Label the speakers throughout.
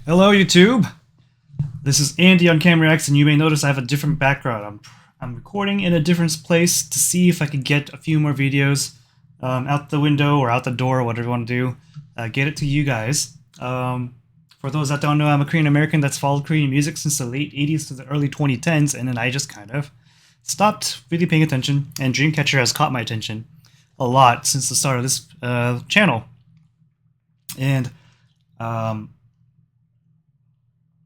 Speaker 1: Hello, YouTube. This is Andy on Camera X, and you may notice I have a different background. I'm recording in a different place to see if I could get a few more videos out the window or out the door, whatever you want to do. Get it to you guys. For those that don't know, I'm a Korean American that's followed Korean music since the late 80s to the early 2010s, and then I just kind of stopped really paying attention, and Dreamcatcher has caught my attention a lot since the start of this channel. And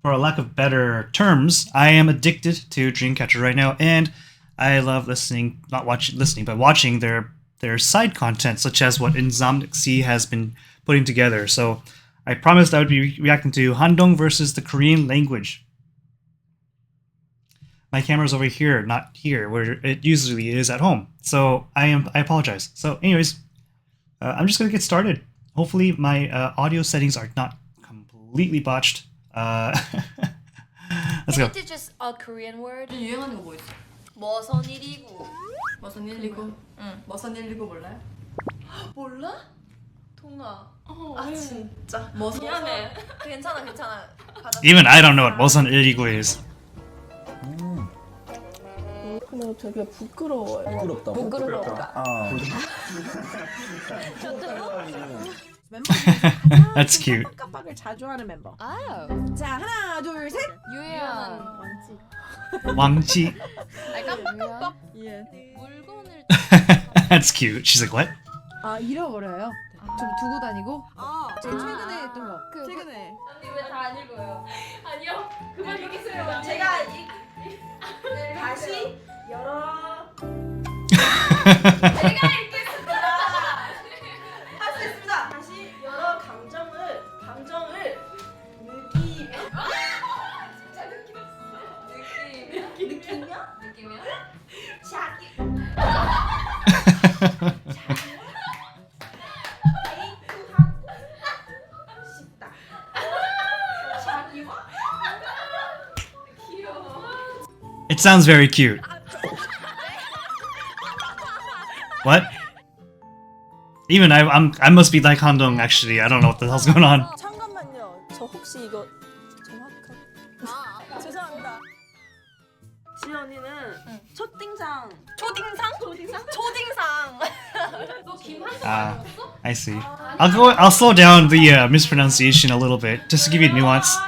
Speaker 1: for a lack of better terms, I am addicted to Dreamcatcher right now, and I love listening, not listening, but watching their side content, such as what Insomniac has been putting together. So I promised I would be reacting to Handong versus the Korean language. My camera's over here, not here, where it usually is at home. So I apologize. So anyways, I'm just gonna get started. Hopefully my audio settings are not completely botched. Let's go.
Speaker 2: Can you teach us a Korean word?
Speaker 3: 유행하는 거 뭐 있어?
Speaker 2: 머선 일이고.
Speaker 3: 머선 119?
Speaker 2: 응.
Speaker 3: 머선 119 몰라요?
Speaker 2: 몰라? 통아. 아
Speaker 3: 왜?
Speaker 2: 진짜.
Speaker 3: 머선
Speaker 2: 미안해. 괜찮아.
Speaker 1: Even I don't know what 모선 129 is.
Speaker 3: 근데 되게 부끄러워요.
Speaker 4: 부끄럽다.
Speaker 5: 멤버 중에서 가장
Speaker 1: That's cute.
Speaker 5: 깜빡깜빡을 자주 하는 멤버.
Speaker 2: 아.
Speaker 5: 자, 하나, 둘, 셋.
Speaker 2: 유해한
Speaker 1: 왕지.
Speaker 2: 깜빡깜빡
Speaker 5: 예.
Speaker 2: 물건을
Speaker 1: That's cute. She's like, what?
Speaker 5: 아, 잃어버려요. 좀 두고 다니고. 아, 제일
Speaker 2: 아.
Speaker 5: 최근에 했던 거.
Speaker 2: 그-
Speaker 5: 최근에.
Speaker 2: 언니 왜 다 안 읽어요? 아니요. 그만 읽으세요.
Speaker 5: 제가 다시 열어.
Speaker 2: 제가 읽겠습니다.
Speaker 5: 할 수 있습니다. 다시 여러 감정을 느끼.
Speaker 2: 진짜 느낌이야? 느낌이야?
Speaker 5: 자기. 데이트하고 싶다. 자기와
Speaker 2: 귀여워.
Speaker 1: It sounds very cute. What? Even I must be like Handong actually. I don't know what the hell's going on.
Speaker 6: 잠깐만요. 저 혹시 이거 정확한 죄송합니다. 지혜 언니는 초딩상
Speaker 2: 초딩상. 너 김한성
Speaker 1: Ah,
Speaker 2: 아니었어?
Speaker 1: I see. I'll slow down the mispronunciation a little bit just to give you the nuance.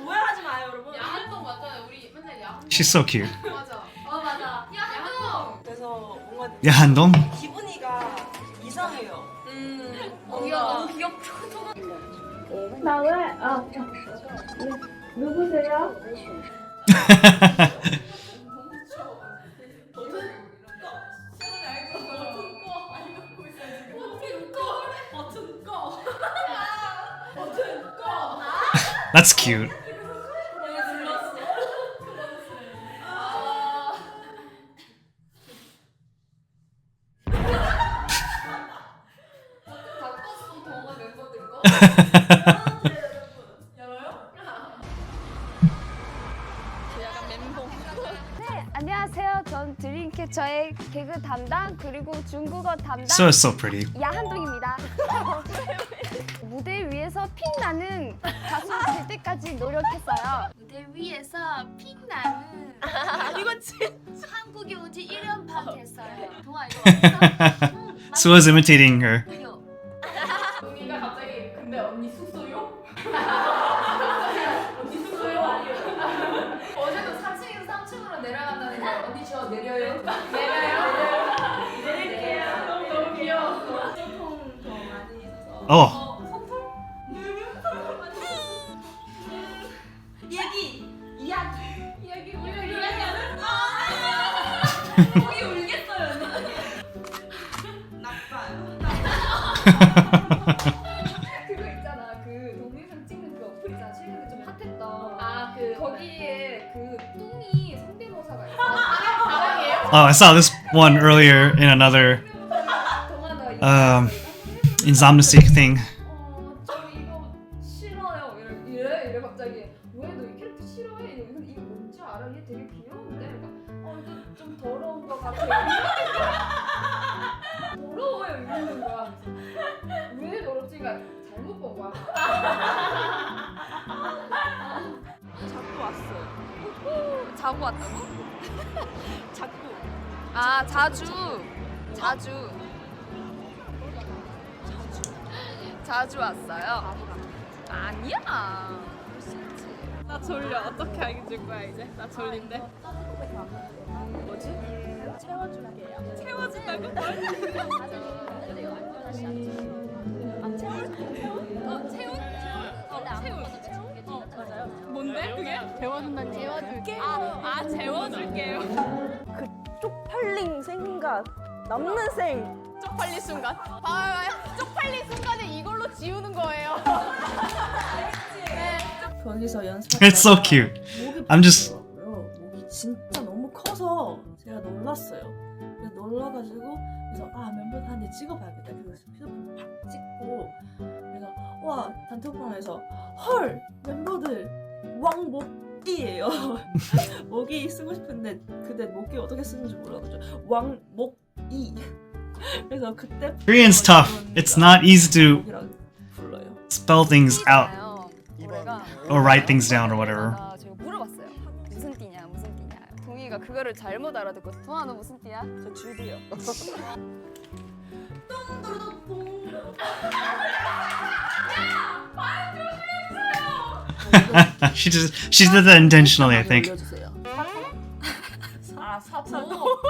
Speaker 6: 오해하지 마요, 여러분.
Speaker 2: 야한동 맞잖아요. 우리 맨날 야한동.
Speaker 1: She's so cute.
Speaker 2: 맞아. 맞아. 야한동.
Speaker 6: 그래서 뭔가
Speaker 1: Yeah, Handong.
Speaker 6: 기분이가 이상해요.
Speaker 2: 귀여워. 귀엽다.
Speaker 6: 누구세요?
Speaker 1: That's cute.
Speaker 7: 네, 안녕하세요. 전 드림캐쳐의 개그 담당 그리고 중국어 담당
Speaker 1: So pretty.
Speaker 7: 야한동입니다. 무대 위에서 픽나는 가수 될 때까지 노력했어요.
Speaker 2: 무대 위에서 픽나는
Speaker 6: 이건 진짜
Speaker 2: 한국에 오지 1년 반 됐어요. 동아 이거 맞어?
Speaker 1: Sua's imitating her.
Speaker 2: 동이가 갑자기 근데 언니 숙소요? 언니 숙소요? 어제도 4층에서 3층으로 내려간다는 거 언니 저 내려요? 내릴게요. 너무 귀여워.
Speaker 6: 소통 더 많이 있어서
Speaker 1: Oh,
Speaker 2: 이야기 거기 울겠어요.
Speaker 6: 나빠요.
Speaker 8: 그거 있잖아. 그 동영상 찍는 그 어플 있잖아. 최근에 좀 핫했던.
Speaker 2: 아, 그
Speaker 8: 거기에 그 뚱이 성대모사가 있어.
Speaker 2: 사랑해요?
Speaker 1: oh, I saw this one earlier in another
Speaker 8: 동아 너 이거
Speaker 1: Insomniac thing.
Speaker 8: 저 이거 싫어요. 이래 갑자기. 왜 너 이 캐릭터 싫어해? 근데 이거 뭔지 알아? 얘 되게 귀여운데. 이거 좀 더러운 거 같아. 더러워요 이러는 거야. 왜 더럽지? 그러니까 잘못 본 거야. 하고 왔다고?
Speaker 6: 자꾸
Speaker 8: 아 자주 왔어요? 아니야. 그럴 수 있지.
Speaker 3: 나 졸려. 어떻게 알려줄 거야 이제? 나 졸린데. 뭐지? 채워줄게요. 채워준다고? 뭔데 그게? 재워준다니. 재워줄게. 아 재워줄게요.
Speaker 6: 그 쪽팔린 생각 남는 생
Speaker 3: 쪽팔린 순간. 쪽팔린 순간에 이걸로 지우는 거예요.
Speaker 6: 거기서 연습.
Speaker 1: It's so cute. I'm just
Speaker 6: 목이 진짜 너무 커서 제가 놀랐어요. 그래서 놀라가지고 그래서 멤버들한테 찍어봐야겠다. 그래서 휴대폰 팍 찍고 그래서 와 단톡방에서 헐 멤버들 왕목이에요. 목이 쓰고 싶은데 그때 목이 어떻게 쓰는지 몰라가지고 왕목이. 그래서 그때
Speaker 1: Korean's tough. It's not easy to
Speaker 6: 목이라고 불러요.
Speaker 1: spell things out
Speaker 8: 노래가
Speaker 1: or write things down or whatever.
Speaker 8: 제가 물어봤어요. 무슨 띠냐 무슨 띠냐. 동희가 그거를 잘못 알아듣고 동아 너 무슨 띠야?
Speaker 6: 저 주디요.
Speaker 1: She did that intentionally, I think.
Speaker 6: 올려주세요.
Speaker 3: 아 사고.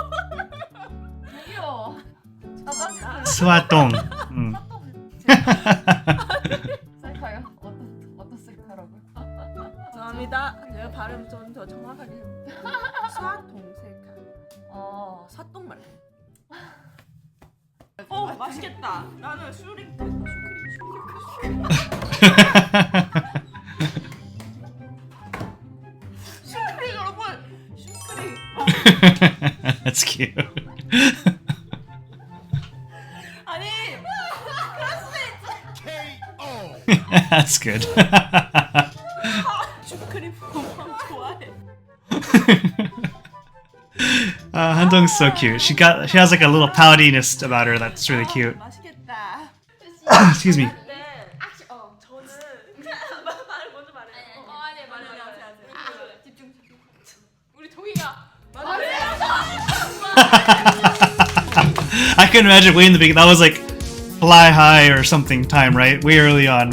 Speaker 3: 귀여워.
Speaker 1: 스와동.
Speaker 8: 셀카요? 어떤 셀카라고요?
Speaker 6: 죄송합니다. 제가 발음 좀 더 정확하게 해볼게요. 사동색깔. 사똥 말고. 맛있겠다. 나는 슈크림 여러분. 슈크림.
Speaker 1: That's cute.
Speaker 6: 아니.
Speaker 1: That's good.
Speaker 6: 슈크림 엄청 좋아해.
Speaker 1: Handong's so cute. She has like a little poutiness about her that's really cute.
Speaker 6: 맛있겠다.
Speaker 1: Excuse me.
Speaker 6: 저는 말 먼저 말해.
Speaker 3: 아니 말해. 집중. 우리 동희가
Speaker 1: I can imagine way in the beginning. That was like fly high or something time, right? Way early on.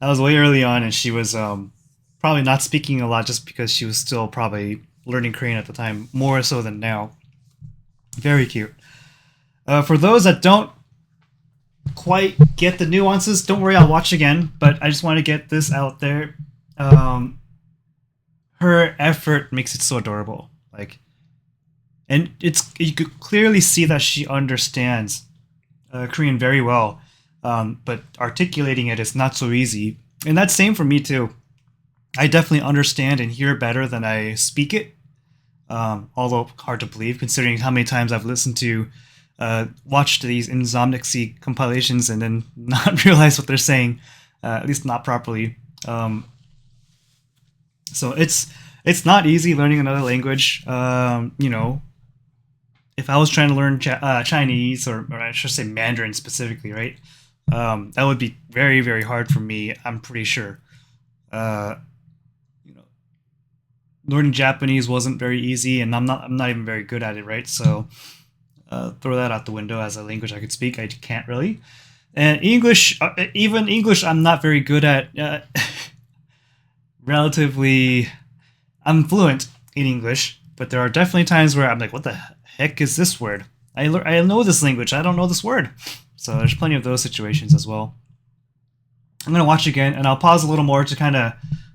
Speaker 1: That was way early on, and she was probably not speaking a lot just because she was still probably learning Korean at the time, more so than now. Very cute. For those that don't quite get the nuances, don't worry, I'll watch again, but I just want to get this out there. Her effort makes it so adorable. Like, and you could clearly see that she understands Korean very well, but articulating it is not so easy. And that's same for me too. I definitely understand and hear better than I speak it, although hard to believe considering how many times I've listened to, watched these Insomniac compilations and then not realize what they're saying, at least not properly. So it's not easy learning another language. You know, if I was trying to learn Chinese, or I should say Mandarin specifically, right? That would be very, very hard for me, I'm pretty sure. You know, learning Japanese wasn't very easy, and I'm not even very good at it, right? So throw that out the window as a language I could speak. I can't really. And English, even English, I'm not very good at. Relatively, I'm fluent in English, but there are definitely times where I'm like, what the heck is this word? I know this language, I don't know this word. So there's plenty of those situations as well. I'm going to watch again, and I'll pause a little more to kind of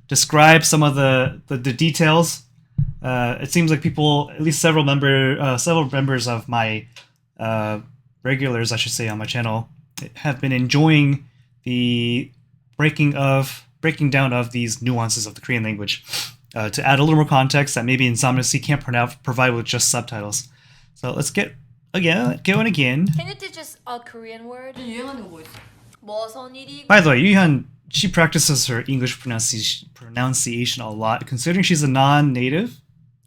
Speaker 1: describe some of the details. It seems like people, at least several members of my regulars, I should say, on my channel, have been enjoying the breaking down of these nuances of the Korean language to add a little more context that maybe Insomniac can't provide with just subtitles. So let's get going again.
Speaker 4: Can you teach us a Korean word?
Speaker 3: 유행하는 거 뭐 있어?
Speaker 4: 무슨 일이?
Speaker 1: By the way, Yuhyun, she practices her English pronunciation a lot, considering she's a non-native,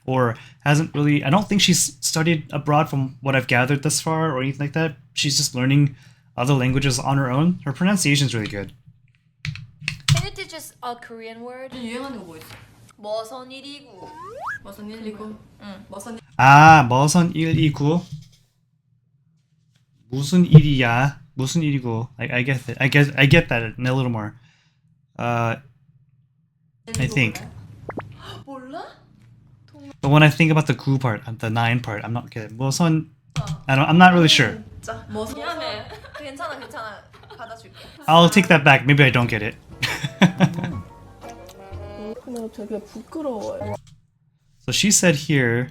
Speaker 1: or hasn't really, I don't think she's studied abroad from what I've gathered thus far, or anything like that. She's just learning other languages on her own. Her pronunciation is really good.
Speaker 4: Can you teach us a Korean word?
Speaker 3: 유행하는 거 뭐 있어?
Speaker 4: 머선 129.
Speaker 6: 머선 129.
Speaker 4: 응.
Speaker 6: 머선
Speaker 1: 아, 머선 129. 무슨 일이야? 무슨 일이고? I get it. I get that a little more. I think.
Speaker 6: 몰라?
Speaker 1: But when I think about the 구 part, the 9 part, I'm not getting. 무슨 I'm not really sure.
Speaker 6: 진짜 머선.
Speaker 4: 미안해. 괜찮아. 받아줄게.
Speaker 1: I'll take that back. Maybe I don't get it.
Speaker 6: 근데 되게 부끄러워요.
Speaker 1: So she said here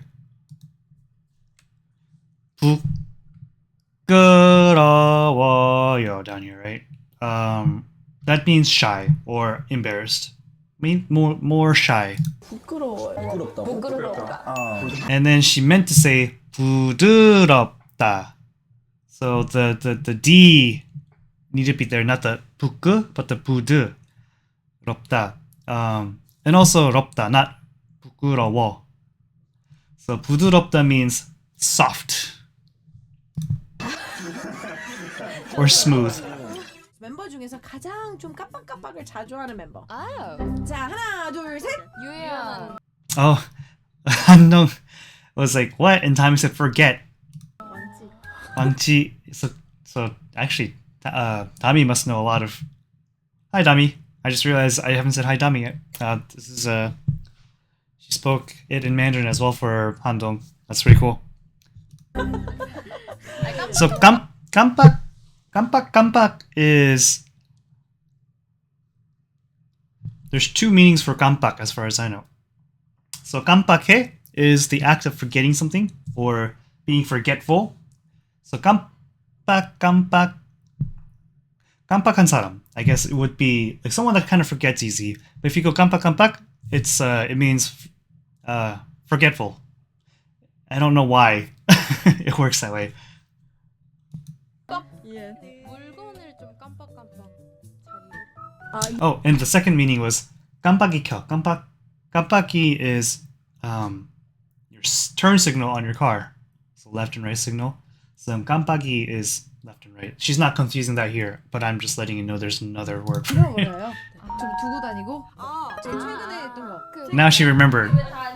Speaker 1: 부끄러워요 down here, right? That means shy or embarrassed. Mean more shy.
Speaker 6: 부끄러워요.
Speaker 2: 부끄럽다.
Speaker 1: And then she meant to say 부드럽다. So the D need to be there, not the 부끄, but the 부드럽다. And also 럽다, not 부끄러워. So 부드럽다 means soft or smooth.
Speaker 9: 멤버 중에서 가장 좀 깜빡깜빡을 자주 하는 member.
Speaker 5: 아,
Speaker 9: 자, 하나, 둘, 셋.
Speaker 5: 유연.
Speaker 1: Oh, Handong was like, what? And Tommy said, forget. Wangchi. So actually, Dami must know a lot of. Hi, Dami. I just realized I haven't said hi, Dami yet. This is she spoke it in Mandarin as well for Handong. That's pretty cool. So kampak is. There's two meanings for kampak as far as I know. So 깜빡해 is the act of forgetting something or being forgetful. So 깜빡한 사람, I guess it would be like someone that kind of forgets easy. But if you go 깜빡, it's it means forgetful. I don't know why it works that way.
Speaker 5: 물건을 좀 깜빡깜빡.
Speaker 1: Oh, and the second meaning was 깜빡이 켜. 깜빡이 is your turn signal on your car. So left and right signal. So 깜빡이 is left and right. She's not confusing that here, but I'm just letting you know there's another word for it.
Speaker 5: 잃어버려요. 좀 두고 다니고. 제일 최근에 했던 거.
Speaker 1: Now she remembered.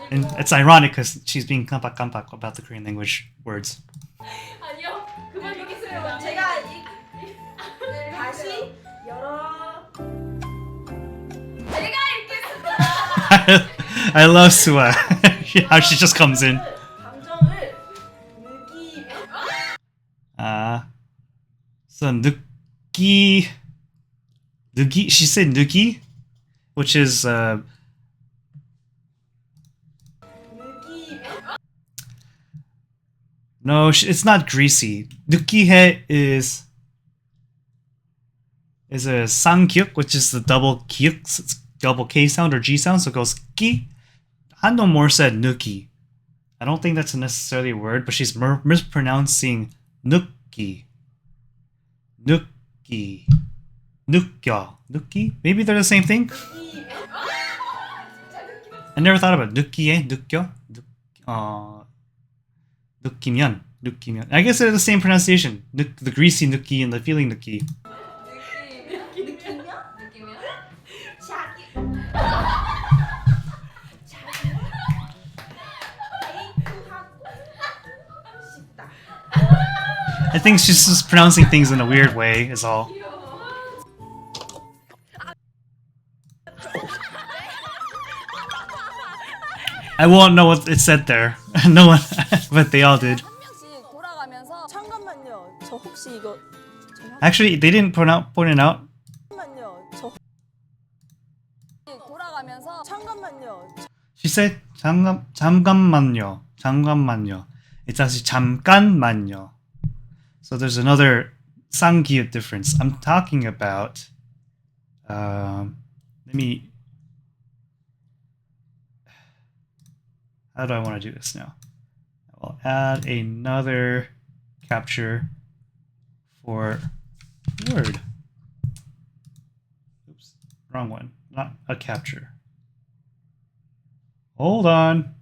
Speaker 1: And it's ironic because she's being 깜빡 about the Korean language words.
Speaker 2: 아니요. 그만 얘기해요.
Speaker 6: 제가 다시 열어.
Speaker 2: 내가 읽겠습니다.
Speaker 1: I love Sua. How she just comes in.
Speaker 6: 감정을 느끼.
Speaker 1: So 느끼. She said 느끼, which is
Speaker 6: 느끼.
Speaker 1: no, it's not greasy. 느끼해 is a 쌍기역, which is the double 기역, it's double K sound or G sound, so it goes 끼. Handong more said 느끼. I don't think that's necessarily a word, but she's mispronouncing 느끼. 느끼. 느껴. 느끼? Maybe they're the same thing? I never thought about 느끼해, 느껴? 느끼면. I guess they're the same pronunciation. The greasy 느끼 and the feeling 느끼.
Speaker 2: 느끼면?
Speaker 6: 자기. 싶다.
Speaker 1: I think she's just pronouncing things in a weird way, is all. I won't know what it said there. No one, but they all did.
Speaker 7: 한 명씩 돌아가면서
Speaker 6: 잠깐만요. 저 혹시 이거
Speaker 1: Actually, they didn't point it out.
Speaker 6: 잠깐만요. 저
Speaker 7: 돌아가면서
Speaker 6: 잠깐만요.
Speaker 1: She said 잠깐만요. It's actually 잠깐만요. So there's another 쌍기역 difference. I'm talking about. Let me. How do I want to do this now? I'll add another capture for word. Oops, wrong one. Not a capture. Hold on.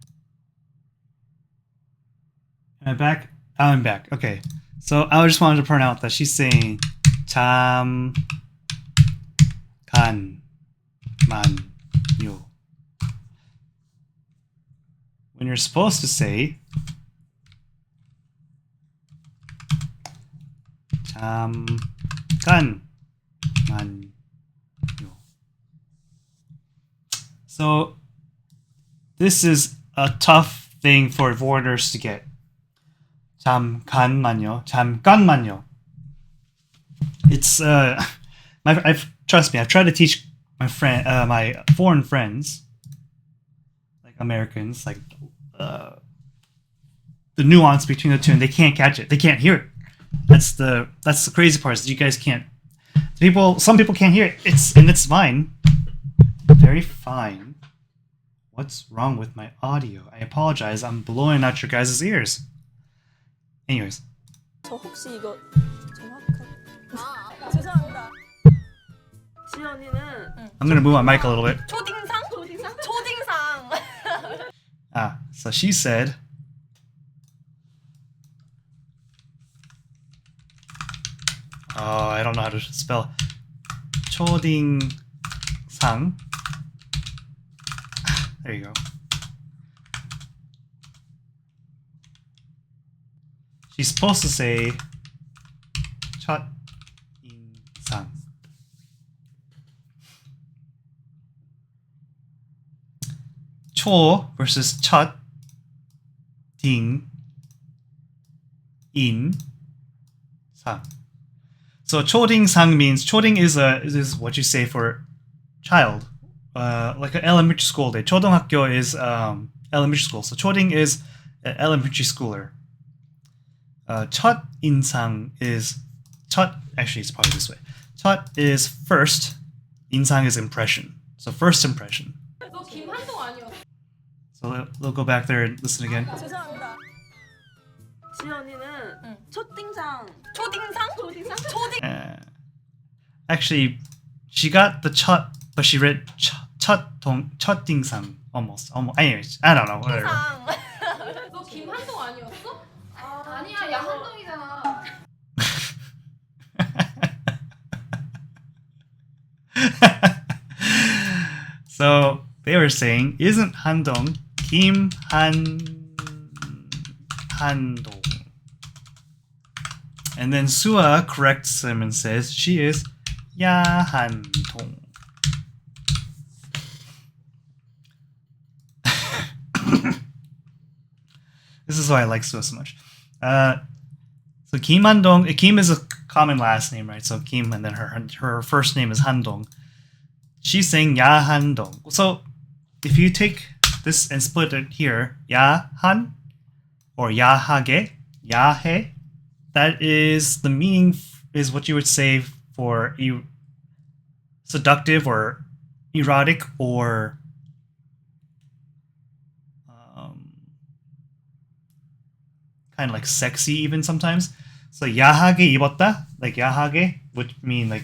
Speaker 1: Am I back? Oh, I'm back. Okay. So I just wanted to point out that she's saying 잠깐만요. when you're supposed to say 잠깐만요. So this is a tough thing for foreigners to get. 잠깐만요. 잠깐만요. It's trust me, I've tried to teach my foreign friends, like Americans, like the nuance between the two, and they can't catch it. They can't hear it. That's the crazy part, is that you guys can't. Some people can't hear it. It's fine. Very fine. What's wrong with my audio? I apologize. I'm blowing out your guys' ears. Anyways.
Speaker 6: 저 혹시 이거 정확한 죄송합니다. 지연이는
Speaker 1: I'm gonna move my mic a little bit.
Speaker 4: 초딩상? 초딩상.
Speaker 1: So she said, oh, I don't know how to spell 초딩상. There you go. She's supposed to say 첫인상. 초 versus 첫, 딩, 인, 상. So 초딩상 means 초딩 is what you say for child, like an elementary school day. 초등학교 is elementary school. So 초딩 is an elementary schooler. 첫 인상 is actually it's probably this way. 첫 is first, 인상 is impression. So first impression.
Speaker 8: 너 김한동 아니었어?
Speaker 1: So they'll go back there and listen again.
Speaker 6: 죄송합니다. 지연이는 초딩상.
Speaker 4: 초딩상? 초딩.
Speaker 1: Actually, she got the 첫, but she read 첫딩상 almost. Anyways, I don't know. Whatever.
Speaker 8: 너 김한동 아니었어? 아니야, 야한동이잖아.
Speaker 1: So they were saying, isn't Handong Kim Handong? And then Sua corrects him and says she is Handong. This is why I like Sua so much. So Kim Handong, Kim is a common last name, right? So Kim, and then her first name is Handong. She's saying Handong. So if you take this and split it here, Han or Yahage, Yahe, that is the meaning is what you would say for seductive or erotic or kind of like sexy even sometimes. So 야하게 입었다, like 야하게 would mean like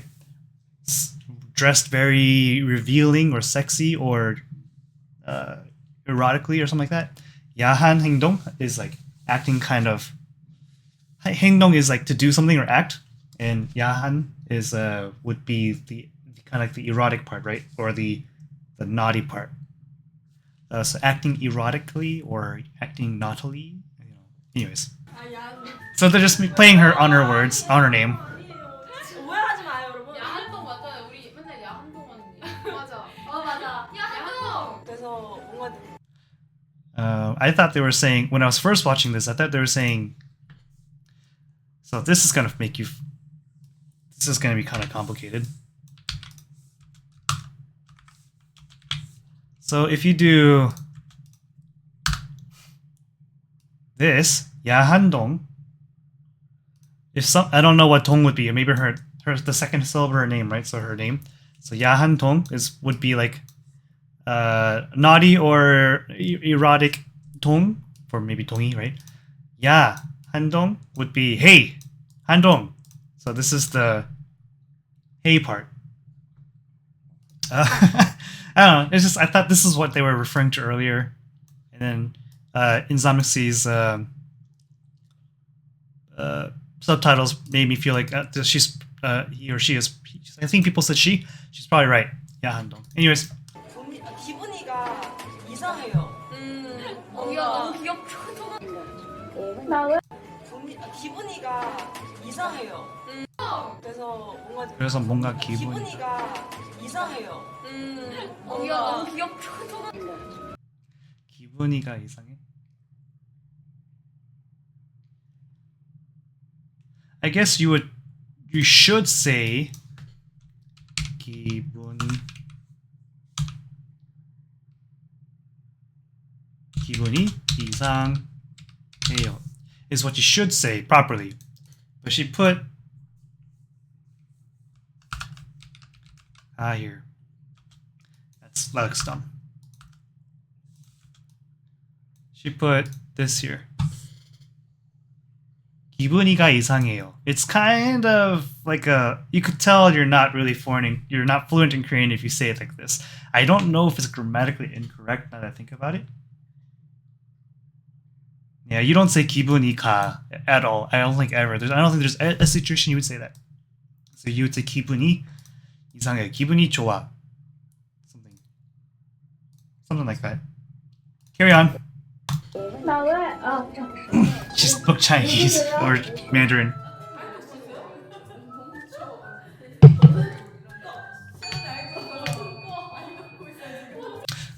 Speaker 1: dressed very revealing or sexy or erotically or something like that. 야한 행동 is like acting kind of. 행동 is like to do something or act, and 야한 is would be the kind of like the erotic part, right, or the naughty part. So acting erotically or acting naughtily, Anyways, so they're just playing her on her words, on her name.
Speaker 6: 오해하지 마요, 여러분.
Speaker 8: 야한동 맞잖아요. 우리 맨날 야한동 하는 맞아. 맞아. 야한동.
Speaker 6: 그래서 뭔가
Speaker 1: I thought they were saying, when I was first watching this, I thought they were saying, so this is going to be kind of complicated. So if you do this, 야한동, I don't know what dong would be, maybe her the second syllable of her name, right? So her name. So 야한동 would be like naughty or erotic dong, for maybe dongi, right? Handong would be hey, Handong. So this is the hey part. I don't know. It's just I thought this is what they were referring to earlier, and then in Zamixi's subtitles made me feel like she's he or she is. I think people said she. She's probably right. Handong. Anyways.
Speaker 6: 기분이가 이상해요.
Speaker 8: 뭐야?
Speaker 6: 너무 귀엽죠. 기분이가 이상해요. 그래서 뭔가 기분이가 이상해요.
Speaker 8: 너무 귀엽죠.
Speaker 1: 기분이가 이상해. I guess you should say 기분이 이상해요 is what you should say properly. But she put here. That looks dumb. She put this here. 기분이가 이상해요. It's kind of like you could tell you're not fluent in Korean if you say it like this. I don't know if it's grammatically incorrect now that I think about it. Yeah, you don't say 기분이가 at all. I don't think ever. I don't think there's a situation you would say that. So you would say 기분이 이상해. 기분이 좋아. Something like that. Carry on. She spoke Chinese or Mandarin.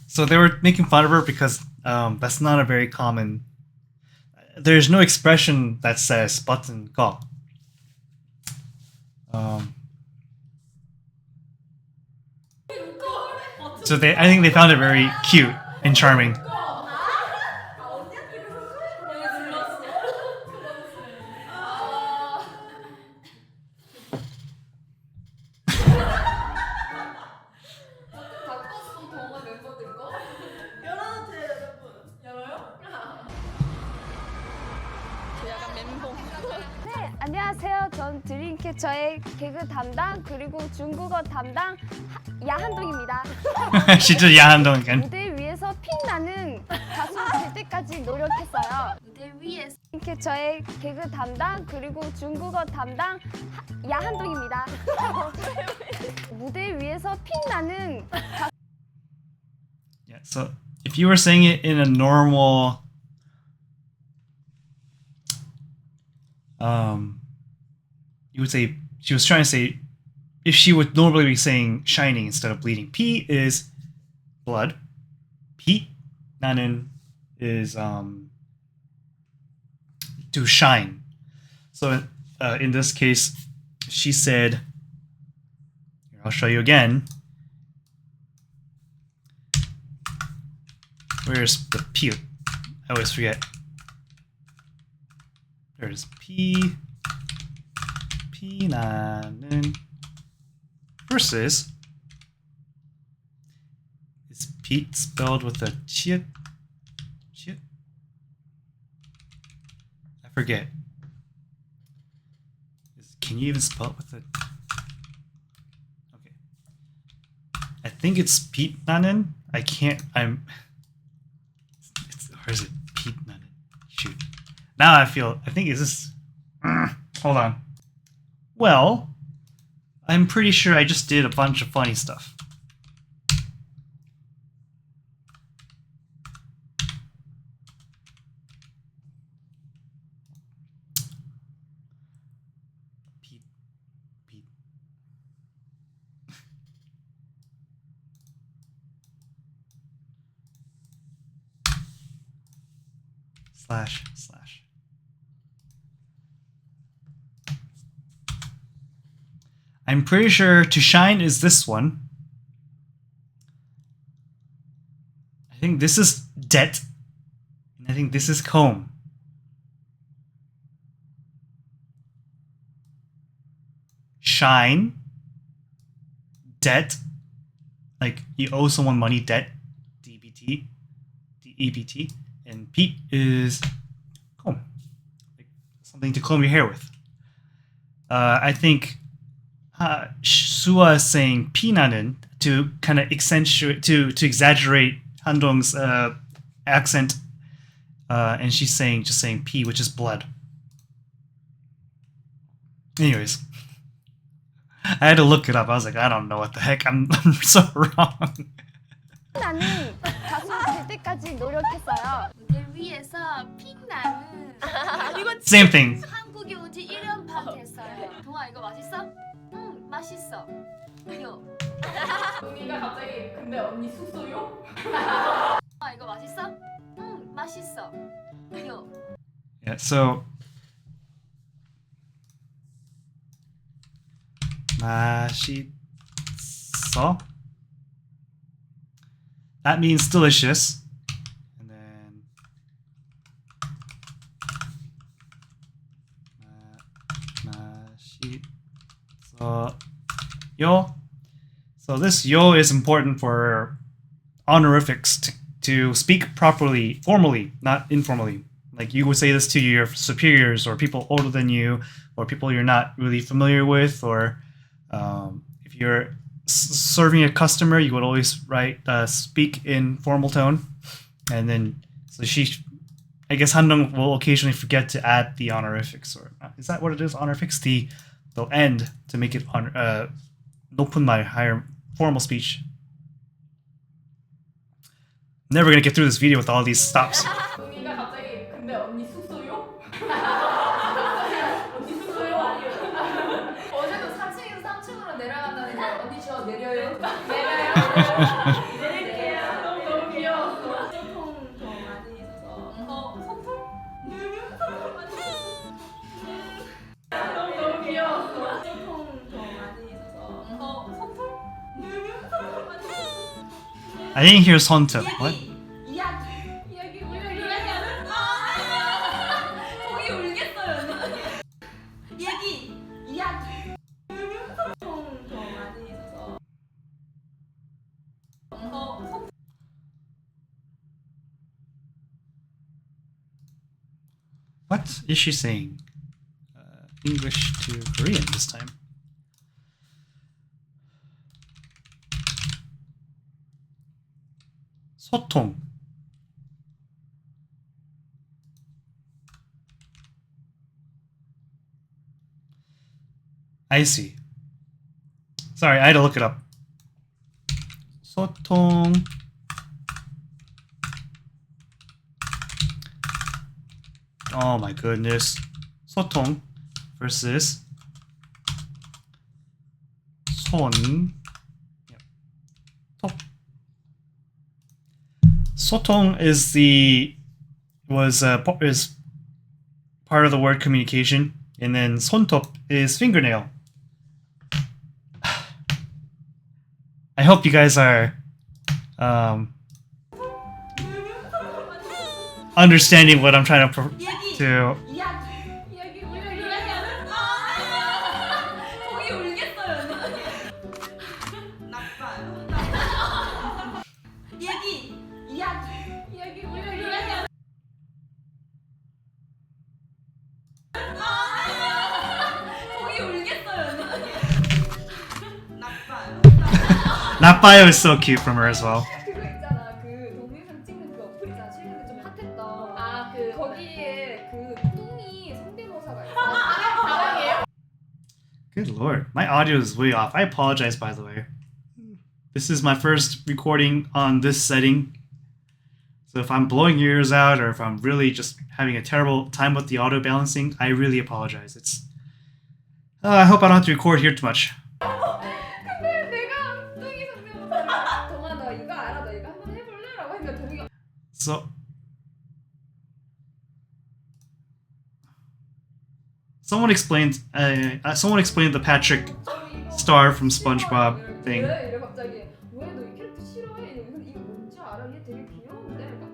Speaker 1: So they were making fun of her because that's not a very common. There's no expression that says button go. So I think they found it very cute and charming.
Speaker 7: 네, 안녕하세요. 전 드림캐쳐의 개그 담당 그리고 중국어 담당 야한동입니다.
Speaker 1: She did 야한동 again.
Speaker 7: 무대 위에서 빛나는 가수 될 때까지 노력했어요. 무대 위에서 드림캐쳐의 개그 담당 그리고 중국어 담당 야한동입니다. 무대 위에서 빛나는 가수.
Speaker 1: Yeah, so if you were saying it in a normal you would say, she was trying to say, if she would normally be saying shining instead of bleeding. P is blood. P, 나는 is to shine. So in this case, she said, here, I'll show you again. Where's the P? I always forget. There's P. P나는 versus is Pete spelled with a chiet? Chiet? I forget. Can you even spell it with a? Okay. I think it's Pete 나는. I can't. Or is it Pete 나는? Shoot. Now I think is this. Hold on. Well, I'm pretty sure I just did a bunch of funny stuff. Pete. // I'm pretty sure to shine is this one. I think this is det. And I think this is comb. Shine. Debt. Like you owe someone money, debt. DBT. DEBT. And Pete is comb. Like something to comb your hair with. I think Sua is saying 피나는 to kind of accentuate, to exaggerate Handong's accent, and she's just saying P, which is blood. Anyways, I had to look it up. I was like, I don't know what the heck. I'm so wrong.
Speaker 7: 나는 가수 될 때까지 노력했어요. 무대 위에서 핑나는
Speaker 1: Same thing.
Speaker 7: 한국에 오지 1년 반 됐어요. 동아 이거 맛있어? 응 맛있어. 요.
Speaker 8: 동이가 갑자기 근데 언니 숙소요?
Speaker 7: 동아 이거 맛있어? 응 맛있어. 요.
Speaker 1: Yeah, so 맛있어. That means delicious. And then 맛있어요. So this yo is important for honorifics to speak properly, formally, not informally. Like you would say this to your superiors or people older than you or people you're not really familiar with, or if you're serving a customer, you would always speak in formal tone. And then, so I guess Handong will occasionally forget to add the honorifics, or is that what it is? Honorifics, the end to make it 높은 말, higher formal speech. Never gonna get through this video with all these stops.
Speaker 8: 동이가 갑자기 근데 언니 숙소요? 언니 숙소요? 어제도 4층에서 3층으로 내려간다니까 언니 저 내려요? 내려요? 내릴게요. 너무 귀여웠어. 소통 더 많이 있어서 소통? 너무 귀여웠어. 소통 더 많이 있어서 소통?
Speaker 1: I didn't hear 손톱. What?
Speaker 8: 이야기 동이 울겠어요. 이야기 소통 더 많이 있어서
Speaker 1: What is she saying? English to Korean this time. 소통. I see. Sorry, I had to look it up. 소통. Oh my goodness. 소통 versus 손. 톱. 소통 is part of the word communication, and then 손톱 is fingernail. I hope you guys are understanding what I'm trying to
Speaker 8: 동이 울겠어요. 나빠요. 이야기 동이 울겠어요. 나빠요.
Speaker 1: 나빠요 is so cute from her as well.
Speaker 8: 그거 있잖아. 그 동영상 찍는 그 어플 있잖아. 최근에 좀 핫했던. 그 거기에 그 뚱이 성대모사가 있어. 사랑해요.
Speaker 1: Good lord, my audio is way off. I apologize, by the way. This is my first recording on this setting. So if I'm blowing your ears out or if I'm really just having a terrible time with the audio balancing, I really apologize. I hope I don't have to record here too much.
Speaker 8: 근데 내가 뚱이 성대모사를 동아 너 이거 알아? 너 이거 한번 해볼래? 라고 하니까 동이가
Speaker 1: So someone explained the Patrick Star from SpongeBob thing.
Speaker 8: 이래 갑자기 왜 너 이 캐릭터 싫어해? 근데 이거 뭔지 알아? 얘 되게 귀여운데? 이거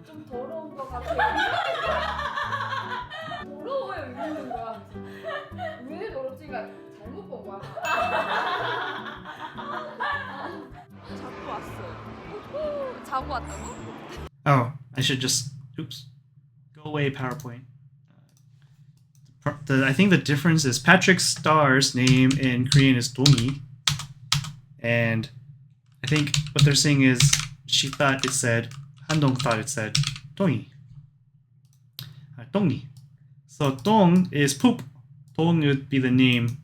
Speaker 8: 좀 더러운 거 같아. 더러워요 이러는 거야. 왜 더럽지? 그러니까 잘못 본 거야.
Speaker 3: 자고 왔어요. 자고 왔다고?
Speaker 1: Oh, I should just go away PowerPoint. I think the difference is Patrick Star's name in Korean is Dongi, and I think what they're saying is Handong thought it said Dongi. Dongi. So Dong is poop. Dong would be the name.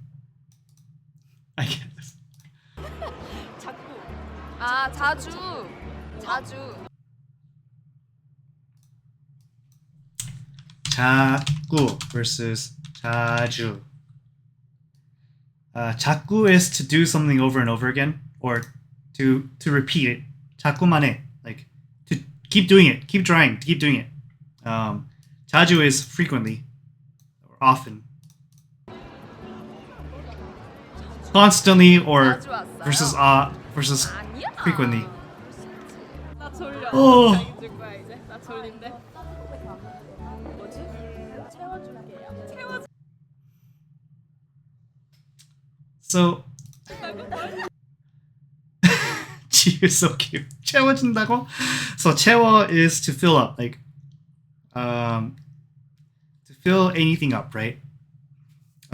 Speaker 1: I guess.
Speaker 3: 자꾸. 자주.
Speaker 1: 자꾸 versus 자주. 자꾸 is to do something over and over again, or to repeat it. 자꾸만 해, like to keep doing it, keep trying, keep doing it. 자주 is frequently or often. Constantly or versus frequently.
Speaker 3: 나 졸려.
Speaker 1: 어.
Speaker 3: 어떻게 알려줄 거야 이제? 나 졸린데. 뭐지? 채워줄게요. 채워줄.
Speaker 1: So G is so cute. 채워준다고? So 채워 is to fill up, like to fill anything up, right?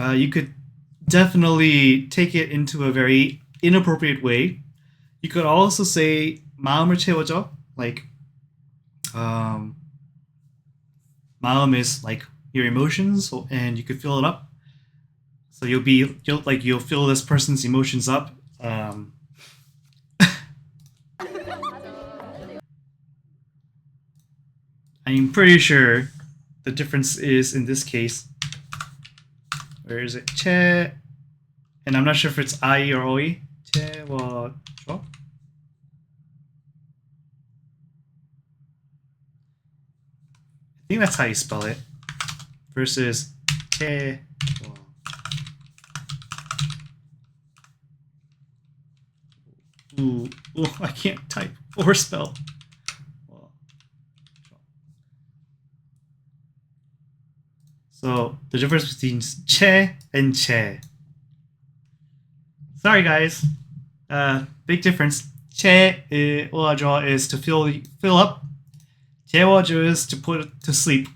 Speaker 1: You could definitely take it into a very inappropriate way. You could also say 마음을 채워줘, like 마음 is like your emotions, and you could fill it up. So you'll fill this person's emotions up. I'm pretty sure the difference is in this case. Where is it? 채, and I'm not sure if it's I or OE. 채워줘. I think that's how you spell it. Versus 채워. Ooh, I can't type or spell. So the difference between 채 and 채. Sorry guys, big difference. 채워줘 is to fill up. 채워줘 is to put to sleep.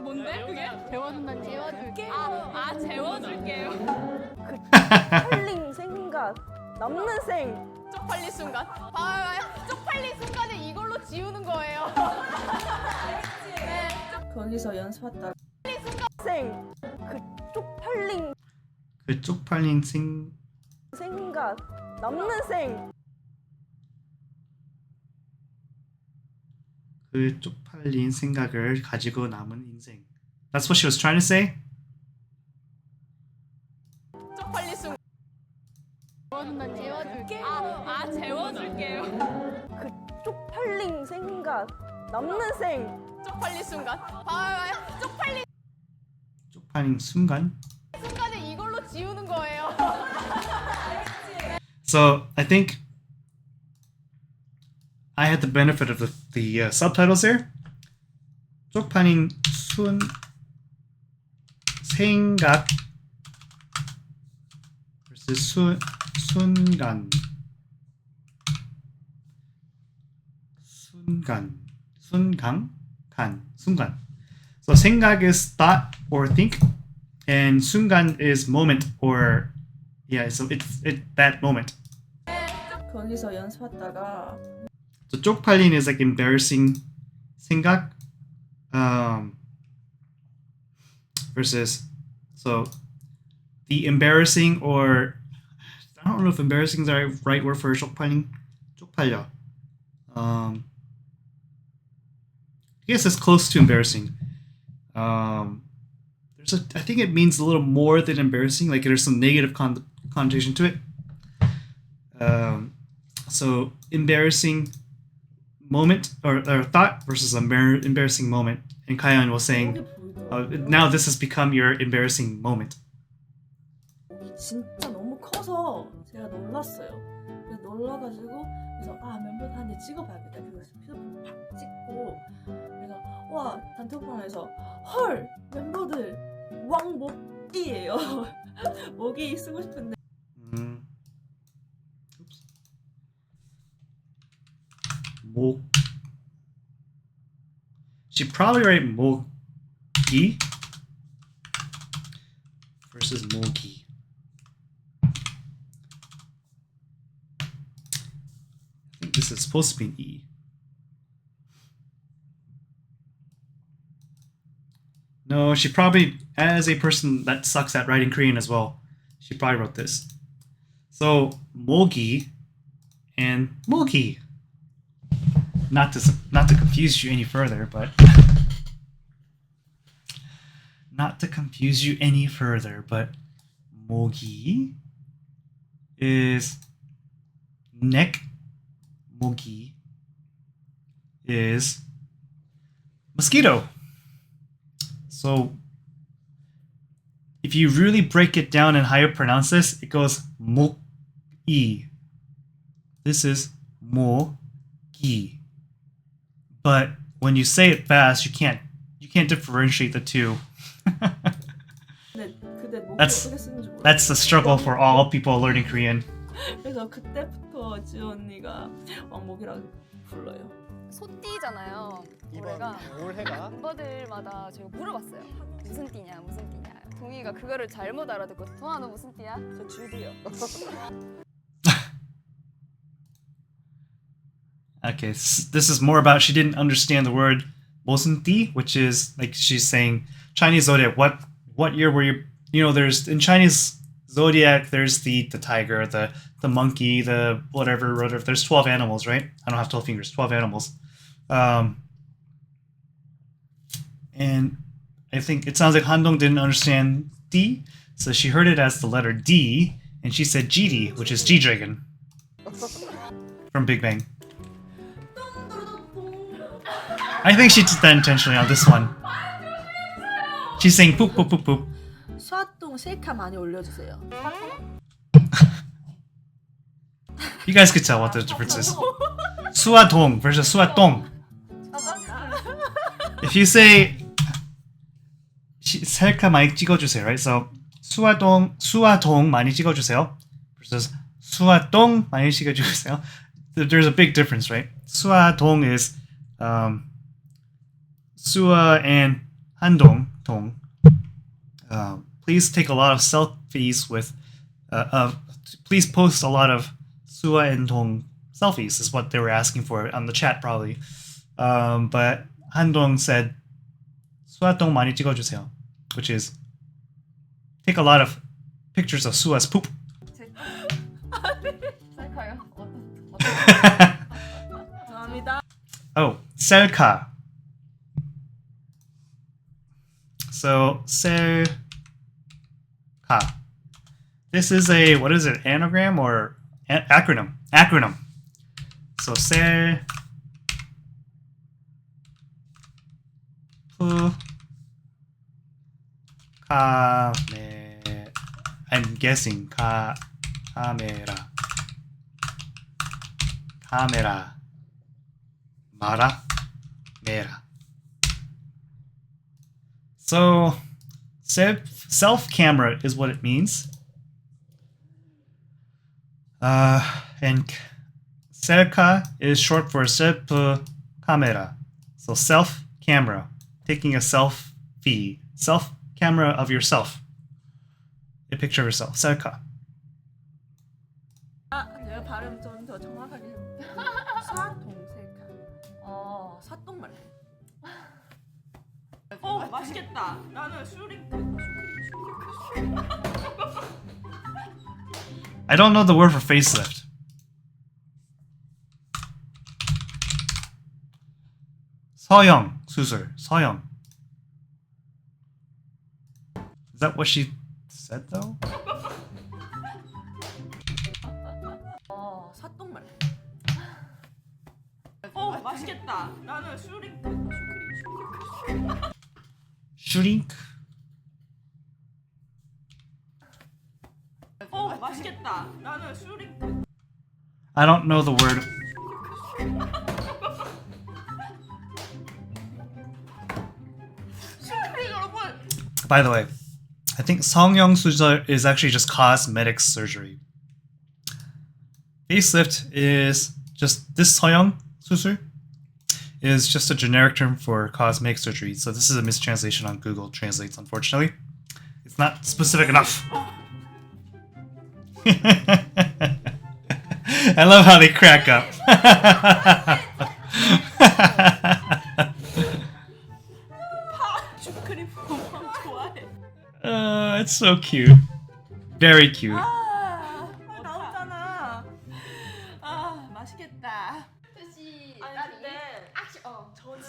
Speaker 3: 뭔데 그게? 재워준다는 재워줄게. 아 재워줄게요.
Speaker 6: 털링 생각 남는 생
Speaker 3: 쪽팔린 순간. 봐봐요. 쪽팔린 순간에 이걸로 지우는 거예요.
Speaker 6: 거기서 연습했다 생그 쪽팔린
Speaker 1: 그 쪽팔린
Speaker 6: 생각 남는 생
Speaker 1: 그 쪽팔린 생각을 가지고 남은 인생. That's what she was trying to say.
Speaker 3: 쪽팔린 순간. 재워준다는 재워줄게. 아 재워줄게요.
Speaker 6: 그 쪽팔린 생각 남는 생
Speaker 3: 쪽팔린 순간. 봐봐요.
Speaker 1: 쪽팔린 순간.
Speaker 3: 순간에 이걸로 지우는 거예요.
Speaker 1: So I think I had the benefit of the subtitles there. 쪽팔린 생각 versus 순간. 순간. So 생각 is thought or think, and 순간 is moment or so it's that moment.
Speaker 6: 거기서 연습했다가
Speaker 1: So 쪽팔린 is like embarrassing 생각, versus so the embarrassing, or I don't know if embarrassing is the right word for 쪽팔린. 쪽팔려. I guess it's close to embarrassing. I think it means a little more than embarrassing. Like there's some negative connotation to it. So embarrassing moment or thought versus embarrassing moment. And Kayan was saying, now this has become your embarrassing moment.
Speaker 6: 진짜 너무 커서 제가 놀랐어요. 그래서 놀라가지고 그래서 멤버들한테 찍어봐야겠다. 그래서 휴대폰 팍 찍고 그래서 와 단톡방에서 헐 멤버들 왕목이에요. 목이 쓰고 싶은데.
Speaker 1: 목. She probably write 모기 versus 모기. I think this is supposed to be an E. No, she probably, as a person that sucks at writing Korean as well, she probably wrote this. So, mogi and mogi. Not to confuse you any further, but mogi is neck. Mogi is mosquito. So if you really break it down and how you pronounce this, it goes mo-i. This is mo-gi. But when you say it fast, you can't differentiate the two.
Speaker 6: 근데 그때 목이
Speaker 1: That's-
Speaker 6: 어떻게 쓰는지 몰라.
Speaker 1: That's the struggle for all people learning Korean.
Speaker 6: 그래서 그때부터 지호 언니가 왕목이라고 불러요.
Speaker 7: 소띠잖아요. 올해가 멤버들마다 제가 물어봤어요. 무슨 띠냐, 무슨 띠냐. 동희가 그거를 잘못 알아듣고 동아 너 무슨 띠야? 저 줄이요.
Speaker 1: Okay, this is more about she didn't understand the word 모순띠, which is like she's saying Chinese zodiac. What year were you? You know, there's in Chinese zodiac. There's the tiger, the monkey, the whatever. There's 12 animals, right? I don't have 12 fingers. 12 animals. And I think it sounds like Handong didn't understand D, so she heard it as the letter D, and she said GD, which is G-Dragon from Big Bang. I think she did that intentionally on this one. She's saying poop, poop, poop, poop.
Speaker 6: 수화동 셀카 많이 올려주세요.
Speaker 1: You guys could tell what the difference is. 수아동 versus 수아동. If you say 셀카 많이 찍어주세요, right? So 수아동 많이 찍어주세요 versus 수아동 많이 찍어주세요. There's a big difference, right? 수아동 is Sua and Handong. Please take a lot of selfies with. Please post a lot of Sua and Dong selfies. Is what they were asking for on the chat probably. But Handong said, "Sua Dong 많이 찍어주세요," which is take a lot of pictures of Sua's poop.
Speaker 7: 셀카요?
Speaker 6: 감사합니다.
Speaker 1: Oh, 셀카. So 셀카. This is a, what is it, anagram or acronym? Acronym. So 셀 카메. I'm guessing 카메라. 마라 메라. So self camera is what it means. And 셀카 is short for self camera. So self camera, taking a selfie, self camera of yourself, a picture of yourself. 셀카.
Speaker 6: 내가 발음 좀 더 정확하게 수화동 셀카. 사똥 말래. 맛있겠다. 나는 슈링크.
Speaker 1: I don't know the word for facelift. 서영 수술. 서영. Is that what she said though?
Speaker 6: 사똥 말래. 맛있겠다. 나는 슈링크.
Speaker 1: Shrink.
Speaker 6: 맛있겠다. 나는 슈링크.
Speaker 1: I don't know the word. By the way, I think 성형 수술 is actually just cosmetic surgery. Facelift is just this 성형 수술 is just a generic term for cosmetic surgery. So this is a mistranslation on Google Translates, unfortunately. It's not specific enough. I love how they crack up.
Speaker 6: 슈크림.
Speaker 1: So cute. Very cute.
Speaker 9: 나오잖아. 맛있겠다.
Speaker 2: 뜻이
Speaker 6: 아니
Speaker 2: 딸이
Speaker 6: 근데
Speaker 2: 악시
Speaker 6: 저는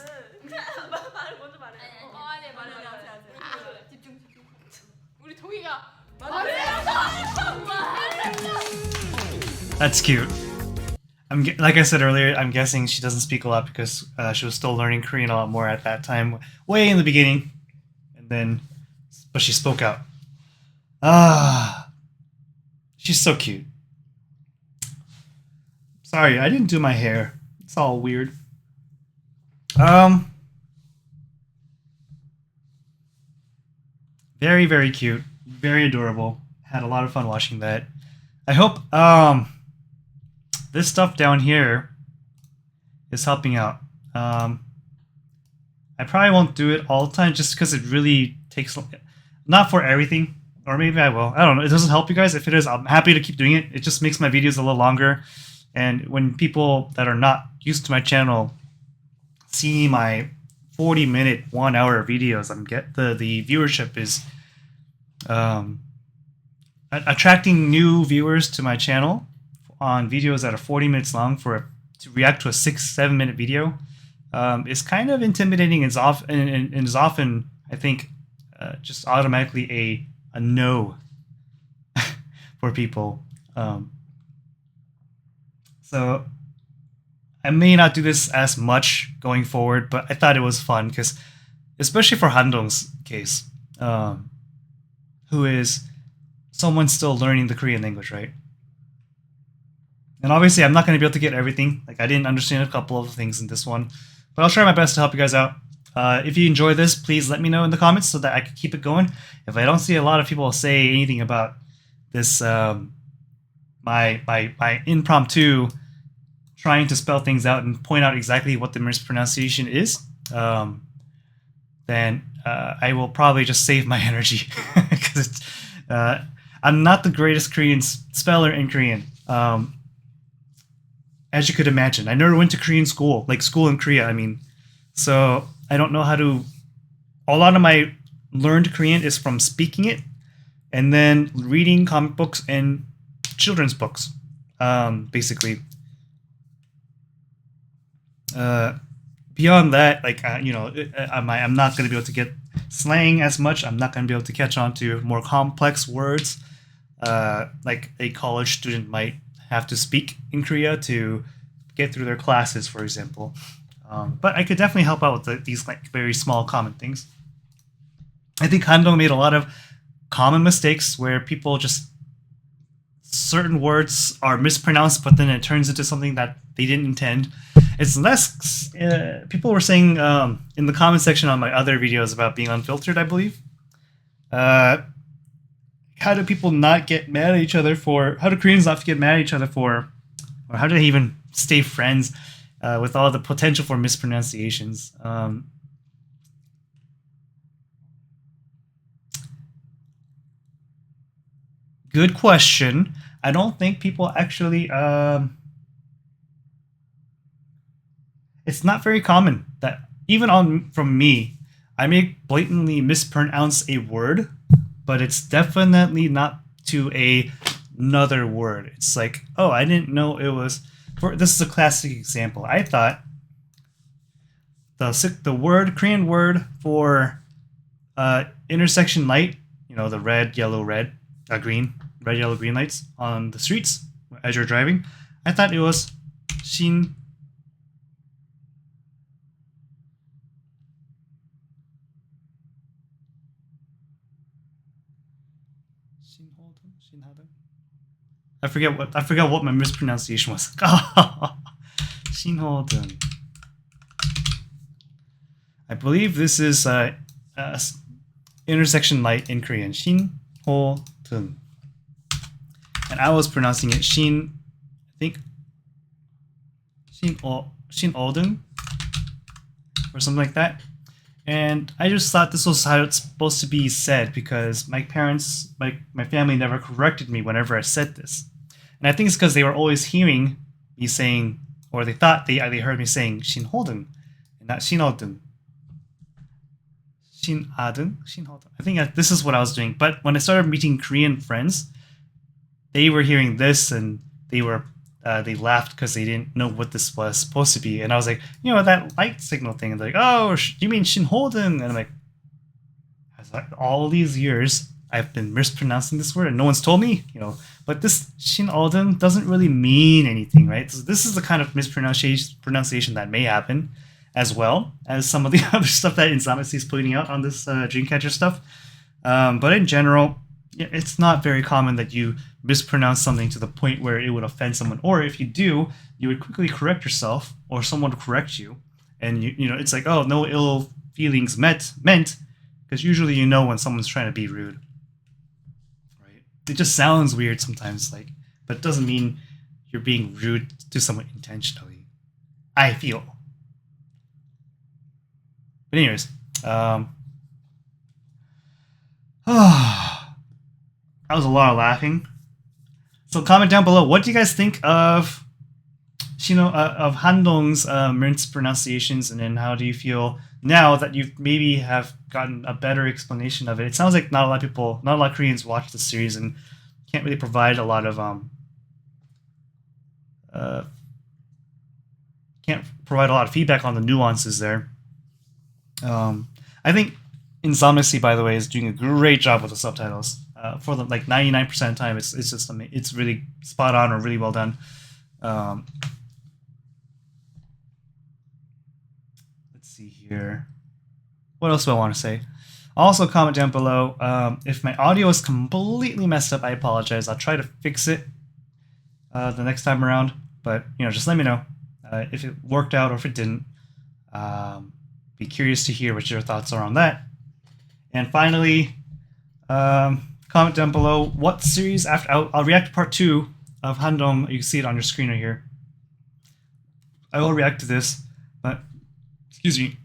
Speaker 6: 말 먼저 말해.
Speaker 2: 아니 말해. 집중. 우리 동이가
Speaker 1: That's cute. Like I said earlier, I'm guessing she doesn't speak a lot because she was still learning Korean a lot more at that time, way in the beginning, but she spoke out. She's so cute. Sorry, I didn't do my hair. It's all weird. Very, very cute. Very adorable. Had a lot of fun watching that. I hope this stuff down here is helping out. I probably won't do it all the time just because it really takes... Not for everything. Or maybe I will. I don't know. It doesn't help you guys. If it is, I'm happy to keep doing it. It just makes my videos a little longer. And when people that are not used to my channel see my 40-minute, 1-hour videos, the viewership is attracting new viewers to my channel on videos that are 40 minutes long to react to a 6-7 minute video is kind of intimidating and is often, I think, just automatically a no for people. So I may not do this as much going forward, but I thought it was fun because, especially for Handong's case, who is someone still learning the Korean language, right? And obviously, I'm not going to be able to get everything. Like, I didn't understand a couple of things in this one, but I'll try my best to help you guys out. If you enjoy this, please let me know in the comments so that I can keep it going. If I don't see a lot of people say anything about this, my impromptu trying to spell things out and point out exactly what the mispronunciation is, then I will probably just save my energy because I'm not the greatest Korean speller in Korean. As you could imagine, I never went to Korean school, like school in Korea, I mean. So I don't know how to... A lot of my learned Korean is from speaking it and then reading comic books and children's books, basically. Beyond that, like, I'm not going to be able to get slang as much. I'm not going to be able to catch on to more complex words like a college student might have to speak in Korea to get through their classes, for example. But I could definitely help out with these like very small common things. I think Handong made a lot of common mistakes where people just... certain words are mispronounced, but then it turns into something that they didn't intend. It's less... people were saying in the comment section on my other videos about being unfiltered, I believe. How do people not get mad at each other for... How do Koreans not get mad at each other for... Or how do they even stay friends with all the potential for mispronunciations? Good question. I don't think people actually... it's not very common that even from me, I may blatantly mispronounce a word, but it's definitely not to another word. It's like, oh, I didn't know it was... This is a classic example. I thought the Korean word for intersection light, the red, yellow, red, green, red, yellow, green lights on the streets as you're driving, I thought it was shin. I forgot what my mispronunciation was. Shinhodun. I believe this is intersection light in Korean. Shinhodun. And I was pronouncing it Shin, I think Shinodun or something like that. And I just thought this was how it's supposed to be said because my parents, my family never corrected me whenever I said this. And I think it's because they were always hearing me saying, or they thought they heard me saying Shinhodun and not Shinodun. Shinhodong. I think this is what I was doing. But when I started meeting Korean friends, they were hearing this and they laughed because they didn't know what this was supposed to be. And I was like, that light signal thing. And they're like, oh, you mean Shinhodong? And I'm like, all these years I've been mispronouncing this word and no one's told me, But this Shinhodong doesn't really mean anything, right? So this is the kind of mispronunciation that may happen, as well as some of the other stuff that Insamasi is pointing out on this Dreamcatcher stuff. But in general, it's not very common that you mispronounce something to the point where it would offend someone. Or if you do, you would quickly correct yourself or someone would correct you. And, it's like, oh, no ill feelings meant, because usually when someone's trying to be rude. Right? It just sounds weird sometimes, but it doesn't mean you're being rude to someone intentionally. I feel. But anyways, that was a lot of laughing. So comment down below, what do you guys think of of Handong's mispronunciations, and then how do you feel now that you've maybe have gotten a better explanation of it? It sounds like not a lot of Koreans watch the series and can't really provide a lot of feedback on the nuances there. I think Insomniacy, by the way, is doing a great job with the subtitles. For the 99% of the time, it's really spot on or really well done. Let's see here. What else do I want to say? Also, comment down below if my audio is completely messed up. I apologize. I'll try to fix it the next time around. But just let me know if it worked out or if it didn't. Be curious to hear what your thoughts are on that. And finally, comment down below what series after I'll react to part 2 of Handong. You can see it on your screen right here. I will react to this, but excuse me.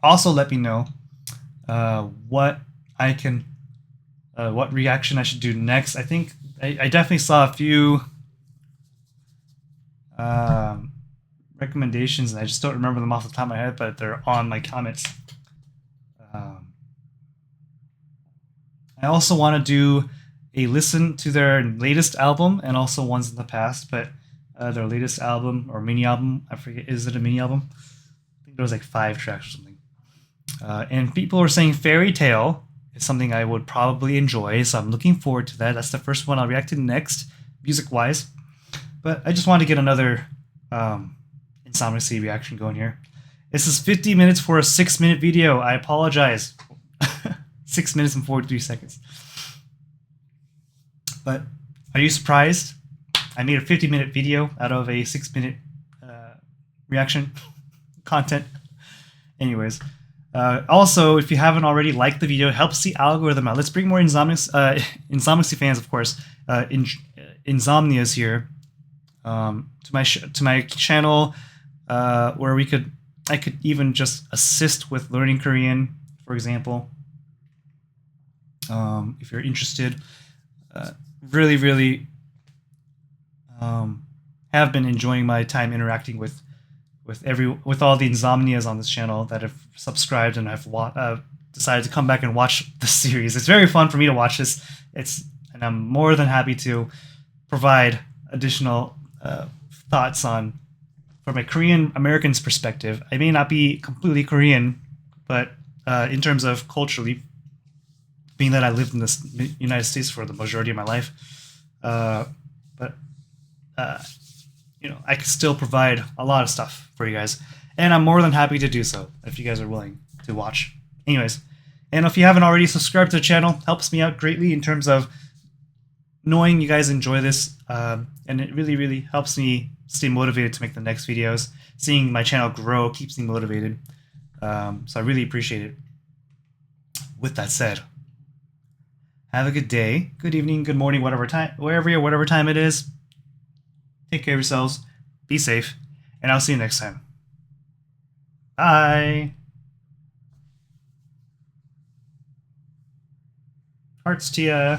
Speaker 1: Also, let me know what reaction I should do next. I think I definitely saw a few recommendations, and I just don't remember them off the top of my head, but they're on my comments. I also want to do a listen to their latest album and also ones in the past, but their latest album or mini album, I forget, is it a mini album? I think there was 5 tracks or something. And people were saying Fairy Tale is something I would probably enjoy, so I'm looking forward to that. That's the first one I'll react to next, music-wise. But I just want to get another Insomniacy reaction going here. This is 50 minutes for a 6-minute video. I apologize. 6 minutes and 43 seconds. But are you surprised? I made a 50-minute video out of a 6-minute reaction content. Anyways. Also, if you haven't already, liked the video. It helps the algorithm out. Let's bring more Insomniacy fans, of course. Insomnias here. To my channel, where I could even just assist with learning Korean, for example. If you're interested, really have been enjoying my time interacting with all the Insomnias on this channel that have subscribed and have decided to come back and watch the series. It's very fun for me to watch this. And I'm more than happy to provide additional thoughts from a Korean American's perspective. I may not be completely Korean, but in terms of culturally, being that I lived in the United States for the majority of my life, but I can still provide a lot of stuff for you guys, and I'm more than happy to do so if you guys are willing to watch. Anyways, and if you haven't already subscribed to the channel, helps me out greatly in terms of knowing you guys enjoy this, and it really helps me stay motivated to make the next videos. Seeing my channel grow keeps me motivated, so I really appreciate it. With that said, have a good day, good evening, good morning, whatever time it is. Take care of yourselves, be safe, and I'll see you next time. Bye. Hearts to ya.